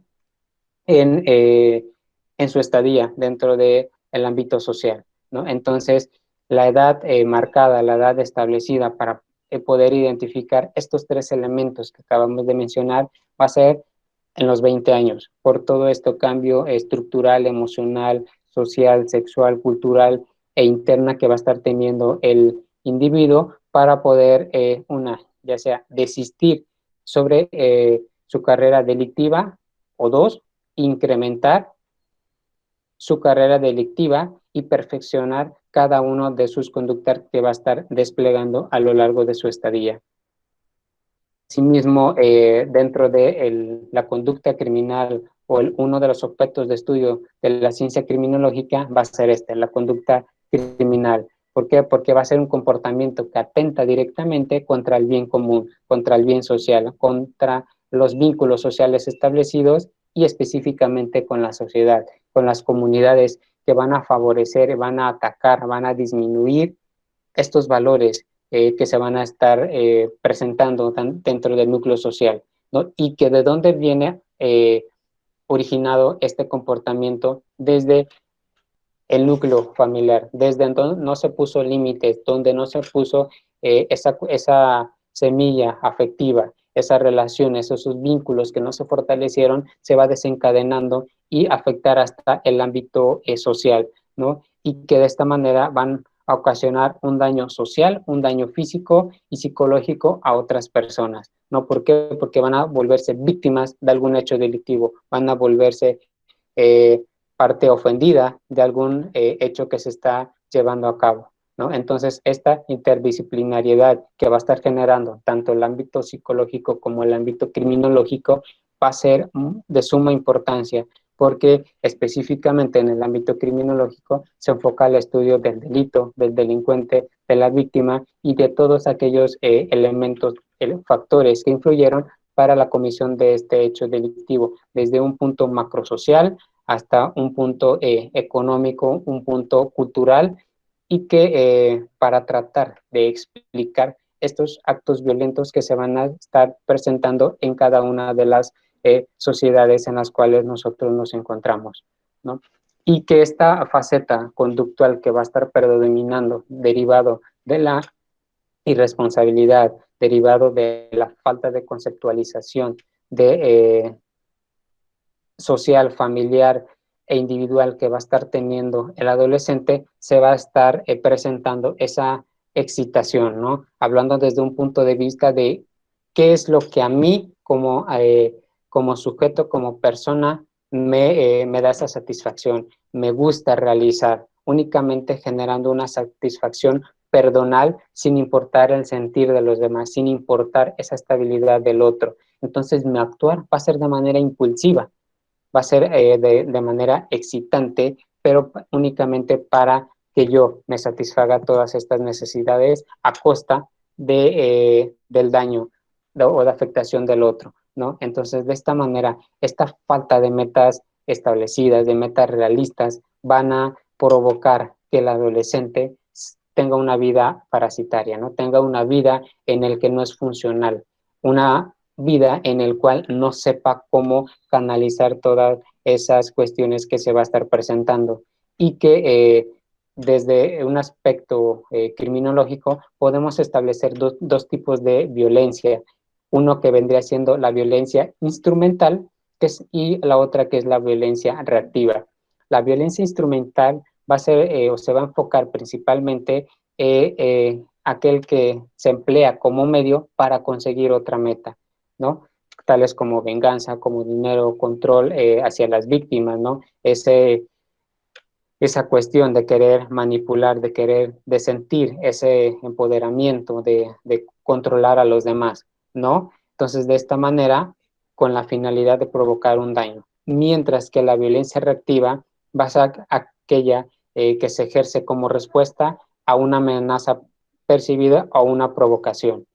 Speaker 1: en, eh, en su estadía dentro del ámbito social, ¿no? Entonces, la edad marcada, la edad establecida para poder identificar estos tres elementos que acabamos de mencionar va a ser en los 20 años, por todo este cambio estructural, emocional, social, sexual, cultural e interna que va a estar teniendo el individuo para poder, ya sea desistir sobre su carrera delictiva o dos, incrementar su carrera delictiva y perfeccionar cada uno de sus conductas que va a estar desplegando a lo largo de su estadía. Asimismo, dentro de la conducta criminal uno de los objetos de estudio de la ciencia criminológica va a ser la conducta criminal. ¿Por qué? Porque va a ser un comportamiento que atenta directamente contra el bien común, contra el bien social, contra los vínculos sociales establecidos y específicamente con la sociedad, con las comunidades que van a favorecer, van a atacar, van a disminuir estos valores que se van a estar presentando dentro del núcleo social, ¿no? Y que de dónde viene originado este comportamiento desde el núcleo familiar, desde donde no se puso límites, donde no se puso esa semilla afectiva, esas relaciones, esos vínculos que no se fortalecieron, se va desencadenando y afectar hasta el ámbito social, ¿no? Y que de esta manera van a ocasionar un daño social, un daño físico y psicológico a otras personas, ¿no? ¿Por qué? Porque van a volverse víctimas de algún hecho delictivo, van a volverse parte ofendida de algún hecho que se está llevando a cabo, ¿no? Entonces, esta interdisciplinariedad que va a estar generando tanto el ámbito psicológico como el ámbito criminológico va a ser de suma importancia, porque específicamente en el ámbito criminológico se enfoca el estudio del delito, del delincuente, de la víctima y de todos aquellos elementos, factores que influyeron para la comisión de este hecho delictivo, desde un punto macrosocial hasta un punto económico, un punto cultural, y que para tratar de explicar estos actos violentos que se van a estar presentando en cada una de las sociedades en las cuales nosotros nos encontramos, ¿no? Y que esta faceta conductual que va a estar predominando, derivado de la irresponsabilidad, derivado de la falta de conceptualización de social, familiar e individual que va a estar teniendo el adolescente, se va a estar presentando esa excitación, ¿no? Hablando desde un punto de vista de qué es lo que a mí como sujeto, como persona, me da esa satisfacción, me gusta realizar, únicamente generando una satisfacción personal sin importar el sentir de los demás, sin importar esa estabilidad del otro. Entonces mi actuar va a ser de manera impulsiva, va a ser de manera excitante, pero únicamente para que yo me satisfaga todas estas necesidades a costa del daño o de afectación del otro, ¿no? Entonces, de esta manera, esta falta de metas establecidas, de metas realistas, van a provocar que el adolescente tenga una vida parasitaria, ¿no? Tenga una vida en el que no es funcional, una vida en el cual no sepa cómo canalizar todas esas cuestiones que se va a estar presentando y que desde un aspecto criminológico podemos establecer dos tipos de violencia, uno que vendría siendo la violencia instrumental y la otra que es la violencia reactiva. La violencia instrumental va a ser o se va a enfocar principalmente aquel que se emplea como medio para conseguir otra meta, ¿no? Tales como venganza, como dinero, control hacia las víctimas, ¿no? Esa cuestión de querer manipular, de sentir ese empoderamiento, de controlar a los demás, ¿no? Entonces, de esta manera, con la finalidad de provocar un daño. Mientras que la violencia reactiva va a ser aquella que se ejerce como respuesta a una amenaza percibida o una provocación,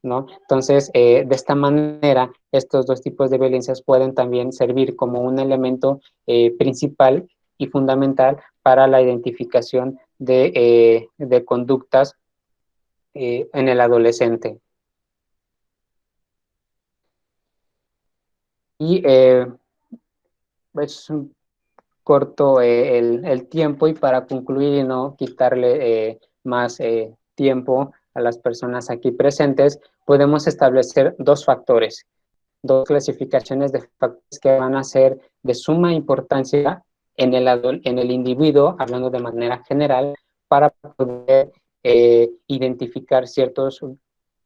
Speaker 1: ¿no? Entonces, de esta manera, estos dos tipos de violencias pueden también servir como un elemento principal y fundamental para la identificación de conductas en el adolescente. Y es un corto el tiempo y para concluir y no quitarle más tiempo a las personas aquí presentes, podemos establecer dos clasificaciones de factores que van a ser de suma importancia en el individuo, hablando de manera general, para poder identificar ciertos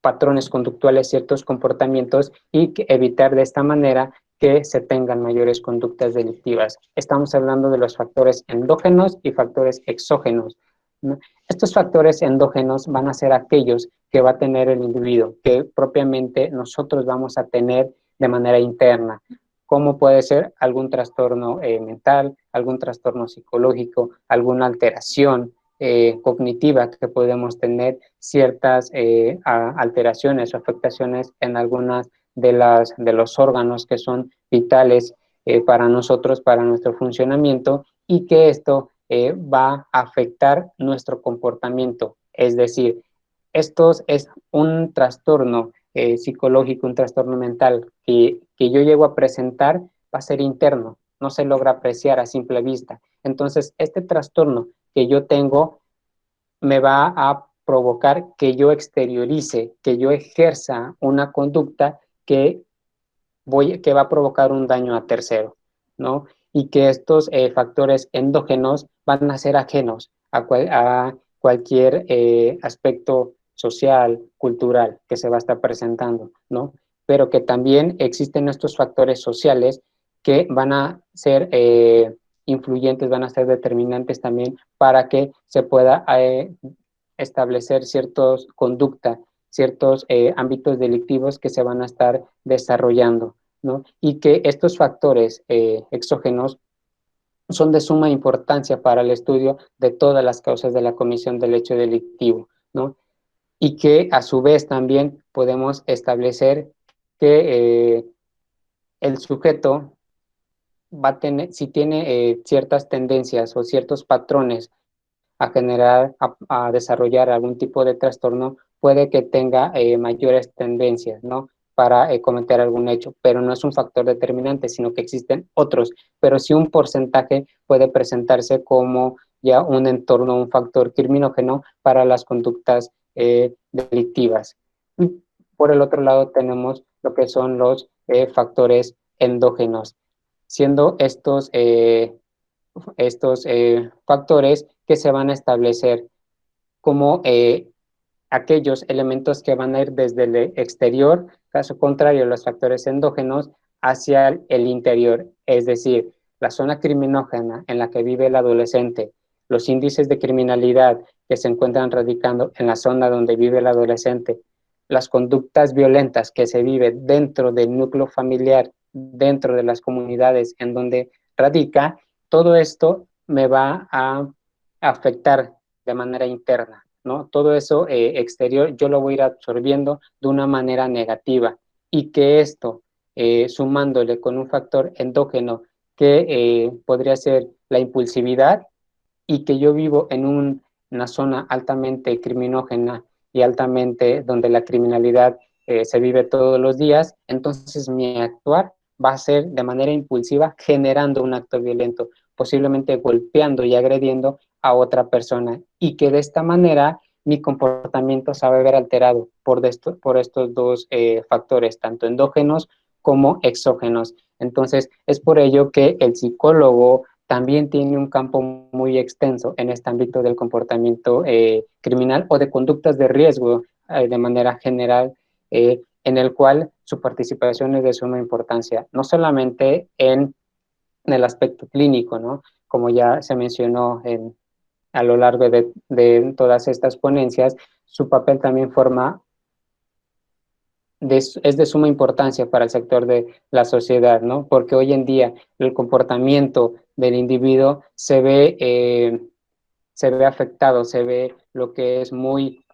Speaker 1: patrones conductuales, ciertos comportamientos y evitar de esta manera que se tengan mayores conductas delictivas. Estamos hablando de los factores endógenos y factores exógenos, ¿no? Estos factores endógenos van a ser aquellos que va a tener el individuo, que propiamente nosotros vamos a tener de manera interna. como puede ser algún trastorno mental, algún trastorno psicológico, alguna alteración cognitiva que podemos tener, ciertas alteraciones o afectaciones en algunas de los órganos que son vitales para nosotros, para nuestro funcionamiento, y que esto va a afectar nuestro comportamiento. Es decir, esto es un trastorno psicológico, un trastorno mental que yo llego a presentar, va a ser interno, no se logra apreciar a simple vista. Entonces, este trastorno que yo tengo me va a provocar que yo exteriorice, que yo ejerza una conducta que va a provocar un daño a tercero, ¿no? Y que estos factores endógenos van a ser ajenos a cualquier aspecto social, cultural que se va a estar presentando, ¿no? Pero que también existen estos factores sociales que van a ser influyentes, van a ser determinantes también para que se pueda establecer ciertas conductas, ciertos ámbitos delictivos que se van a estar desarrollando, ¿no? Y que estos factores exógenos son de suma importancia para el estudio de todas las causas de la comisión del hecho delictivo, ¿no? Y que a su vez también podemos establecer que el sujeto va a tener, si tiene ciertas tendencias o ciertos patrones a generar, a desarrollar algún tipo de trastorno, puede que tenga mayores tendencias, ¿no? Para cometer algún hecho, pero no es un factor determinante, sino que existen otros, pero sí un porcentaje puede presentarse como ya un entorno, un factor criminógeno para las conductas delictivas. Y por el otro lado tenemos lo que son los factores endógenos, siendo estos factores que se van a establecer como aquellos elementos que van a ir desde el exterior, caso contrario, los factores endógenos, hacia el interior, es decir, la zona criminógena en la que vive el adolescente, los índices de criminalidad que se encuentran radicando en la zona donde vive el adolescente, las conductas violentas que se viven dentro del núcleo familiar, dentro de las comunidades en donde radica, todo esto me va a afectar de manera interna, ¿no? Todo eso exterior yo lo voy a ir absorbiendo de una manera negativa, y que esto, sumándole con un factor endógeno que podría ser la impulsividad, y que yo vivo en una zona altamente criminógena y altamente donde la criminalidad se vive todos los días, entonces mi actuar va a ser de manera impulsiva generando un acto violento, posiblemente golpeando y agrediendo a otra persona, y que de esta manera mi comportamiento se va a ver alterado por estos dos factores, tanto endógenos como exógenos. Entonces, es por ello que el psicólogo también tiene un campo muy extenso en este ámbito del comportamiento criminal o de conductas de riesgo de manera general, en el cual su participación es de suma importancia, no solamente en el aspecto clínico, ¿no? Como ya se mencionó a lo largo de todas estas ponencias, su papel también es de suma importancia para el sector de la sociedad, ¿no? Porque hoy en día el comportamiento del individuo se ve afectado, se ve lo que es muy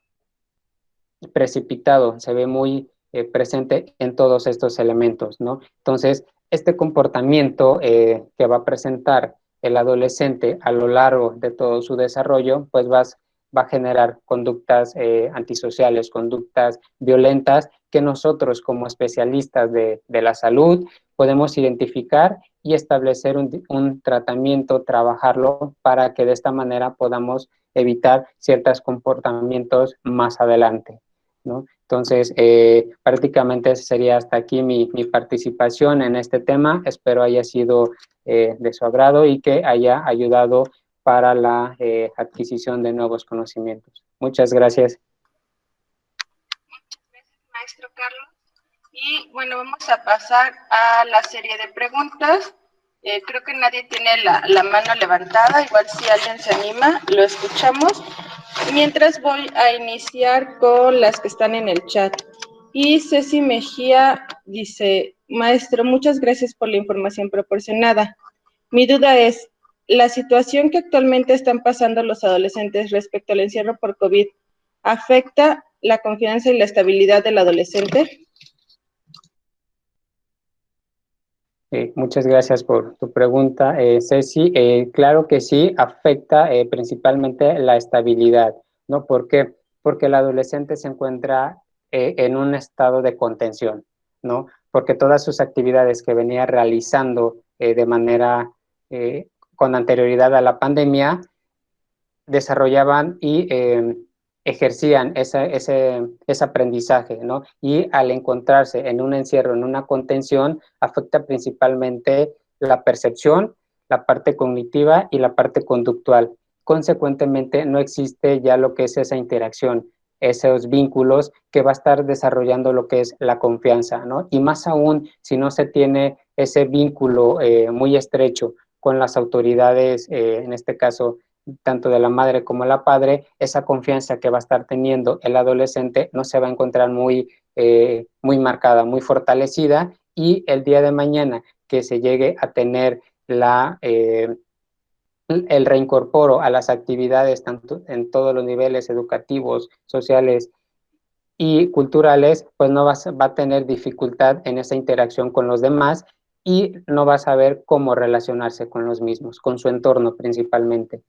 Speaker 1: precipitado, se ve muy presente en todos estos elementos, ¿no? Entonces, este comportamiento que va a presentar el adolescente a lo largo de todo su desarrollo, pues va a generar conductas antisociales, conductas violentas que nosotros como especialistas de la salud podemos identificar y establecer un tratamiento, trabajarlo para que de esta manera podamos evitar ciertos comportamientos más adelante, ¿no? Entonces, prácticamente sería hasta aquí mi participación en este tema. Espero haya sido de su agrado y que haya ayudado para la adquisición de nuevos conocimientos. Muchas gracias.
Speaker 2: Gracias, maestro Carlos. Y bueno, vamos a pasar a la serie de preguntas. Creo que nadie tiene la mano levantada, igual si alguien se anima, lo escuchamos. Mientras voy a iniciar con las que están en el chat. Y Ceci Mejía dice, Maestro, muchas gracias por la información proporcionada. Mi duda es, ¿la situación que actualmente están pasando los adolescentes respecto al encierro por COVID afecta la confianza y la estabilidad del adolescente?
Speaker 1: Muchas gracias por tu pregunta, Ceci. Claro que sí, afecta principalmente la estabilidad, ¿no? ¿Por qué? Porque el adolescente se encuentra en un estado de contención, ¿no? Porque todas sus actividades que venía realizando de manera con anterioridad a la pandemia desarrollaban y ejercían ese aprendizaje, ¿no? Y al encontrarse en un encierro, en una contención, afecta principalmente la percepción, la parte cognitiva y la parte conductual. Consecuentemente, no existe ya lo que es esa interacción, esos vínculos que va a estar desarrollando lo que es la confianza, ¿no? Y más aún si no se tiene ese vínculo muy estrecho con las autoridades, en este caso tanto de la madre como la padre, esa confianza que va a estar teniendo el adolescente no se va a encontrar muy marcada, muy fortalecida, y el día de mañana que se llegue a tener el reincorporo a las actividades tanto en todos los niveles educativos, sociales y culturales, pues no va a tener dificultad en esa interacción con los demás y no va a saber cómo relacionarse con los mismos, con su entorno principalmente.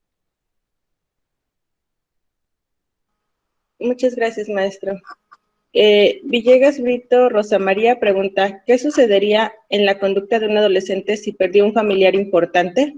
Speaker 2: Muchas gracias, maestro. Villegas Brito Rosa María pregunta, ¿qué sucedería en la conducta de un adolescente si perdió un familiar importante?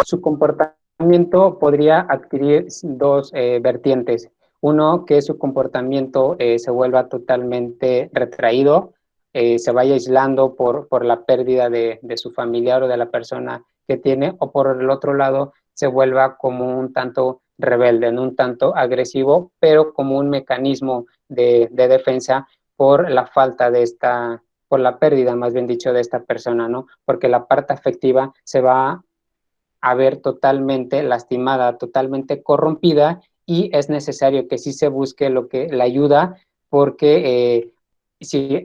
Speaker 1: Su comportamiento podría adquirir dos vertientes. Uno, que su comportamiento se vuelva totalmente retraído, se vaya aislando por la pérdida de su familiar o de la persona que tiene, o por el otro lado, se vuelva como un tanto rebelde, ¿no? Un tanto agresivo, pero como un mecanismo de defensa por la falta de esta, por la pérdida, más bien dicho, de esta persona, ¿no? Porque la parte afectiva se va a ver totalmente lastimada, totalmente corrompida, y es necesario que sí se busque lo que la ayuda, porque si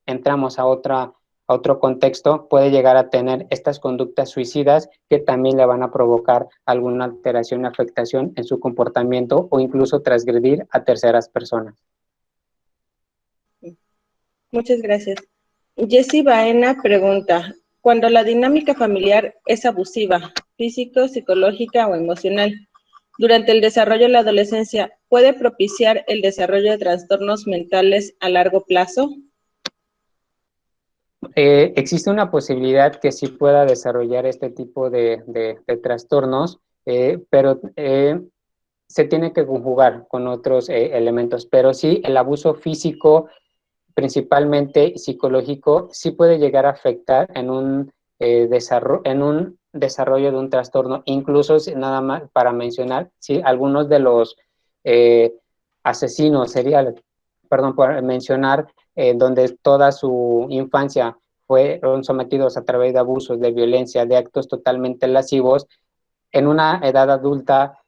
Speaker 1: entramos a otro contexto, puede llegar a tener estas conductas suicidas que también le van a provocar alguna alteración y afectación en su comportamiento o incluso transgredir a terceras personas.
Speaker 2: Muchas gracias. Jessie Baena pregunta, cuando la dinámica familiar es abusiva, físico, psicológica o emocional, durante el desarrollo de la adolescencia, ¿puede propiciar el desarrollo de trastornos mentales a largo plazo?
Speaker 1: Existe una posibilidad que sí pueda desarrollar este tipo de trastornos, pero se tiene que conjugar con otros elementos, pero sí el abuso físico, principalmente psicológico, sí puede llegar a afectar en un desarrollo de un trastorno, incluso nada más para mencionar, sí, algunos de los eh, asesinos seriales, perdón por mencionar, donde toda su infancia fueron sometidos a través de abusos, de violencia, de actos totalmente lascivos, en una edad adulta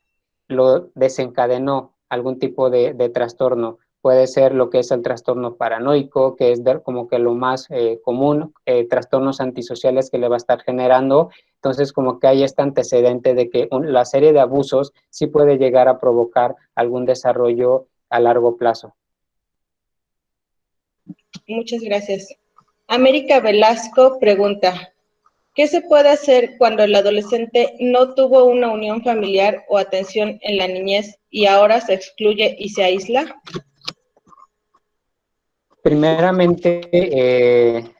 Speaker 1: lo desencadenó algún tipo de trastorno. Puede ser lo que es el trastorno paranoico, que es como que lo más común, trastornos antisociales que le va a estar generando. Entonces, como que hay este antecedente de que la serie de abusos sí puede llegar a provocar algún desarrollo a largo plazo.
Speaker 2: Muchas gracias. América Velasco pregunta, ¿qué se puede hacer cuando el adolescente no tuvo una unión familiar o atención en la niñez y ahora se excluye y se aísla?
Speaker 1: Primeramente,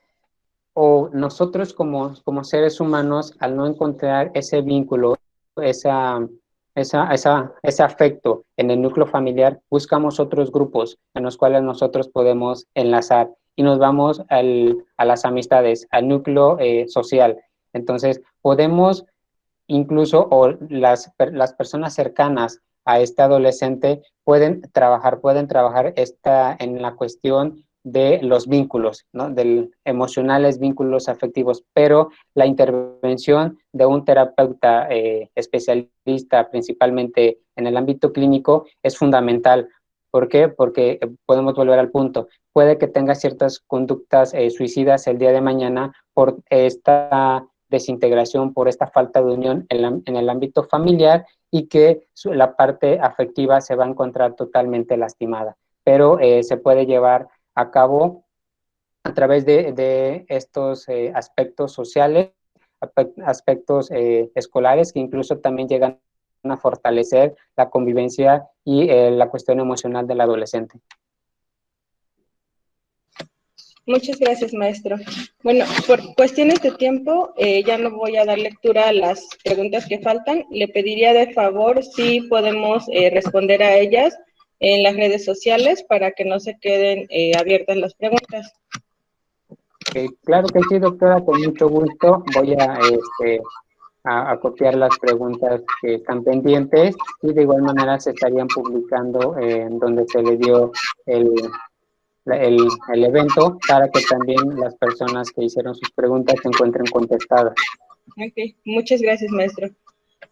Speaker 1: o nosotros como seres humanos, al no encontrar ese vínculo, esa, ese afecto en el núcleo familiar, buscamos otros grupos en los cuales nosotros podemos enlazar y nos vamos a las amistades, al núcleo social. Entonces, podemos incluso, o las personas cercanas a este adolescente pueden trabajar en la cuestión de los vínculos, ¿no? Del emocionales, vínculos afectivos, pero la intervención de un terapeuta especialista, principalmente en el ámbito clínico, es fundamental, ¿Por qué? Porque podemos volver al punto. Puede que tenga ciertas conductas suicidas el día de mañana por esta desintegración, por esta falta de unión en el ámbito familiar y que la parte afectiva se va a encontrar totalmente lastimada. Pero se puede llevar a cabo a través de estos aspectos sociales, aspectos escolares que incluso también llegan a fortalecer la convivencia y la cuestión emocional del adolescente.
Speaker 2: Muchas gracias, maestro. Bueno, por cuestiones de tiempo, ya no voy a dar lectura a las preguntas que faltan. Le pediría de favor si podemos responder a ellas en las redes sociales para que no se queden abiertas las preguntas.
Speaker 1: Claro que sí, doctora, con mucho gusto. Voy a copiar las preguntas que están pendientes y de igual manera se estarían publicando en donde se le dio el evento para que también las personas que hicieron sus preguntas se encuentren contestadas.
Speaker 2: Ok, muchas gracias, maestro.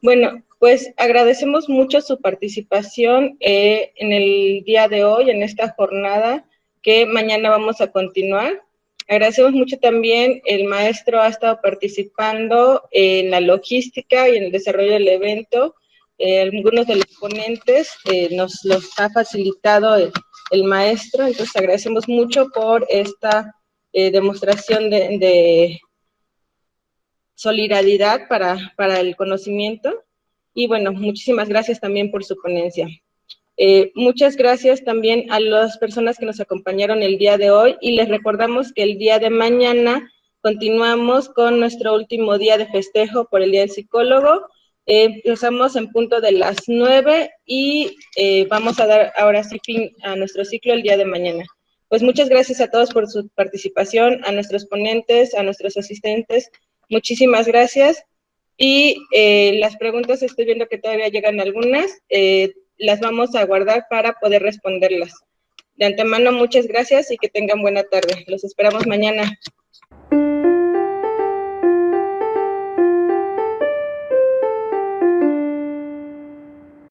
Speaker 2: Bueno, pues agradecemos mucho su participación en el día de hoy, en esta jornada que mañana vamos a continuar. Agradecemos mucho también, el maestro ha estado participando en la logística y en el desarrollo del evento. Algunos de los ponentes nos los ha facilitado el maestro, entonces agradecemos mucho por esta demostración de solidaridad para el conocimiento. Y bueno, muchísimas gracias también por su ponencia. Muchas gracias también a las personas que nos acompañaron el día de hoy y les recordamos que el día de mañana continuamos con nuestro último día de festejo por el Día del Psicólogo. Empezamos en punto de las 9 y vamos a dar ahora sí fin a nuestro ciclo el día de mañana. Pues muchas gracias a todos por su participación, a nuestros ponentes, a nuestros asistentes. Muchísimas gracias. Y las preguntas, estoy viendo que todavía llegan algunas, las vamos a guardar para poder responderlas. De antemano, muchas gracias y que tengan buena tarde. Los esperamos mañana.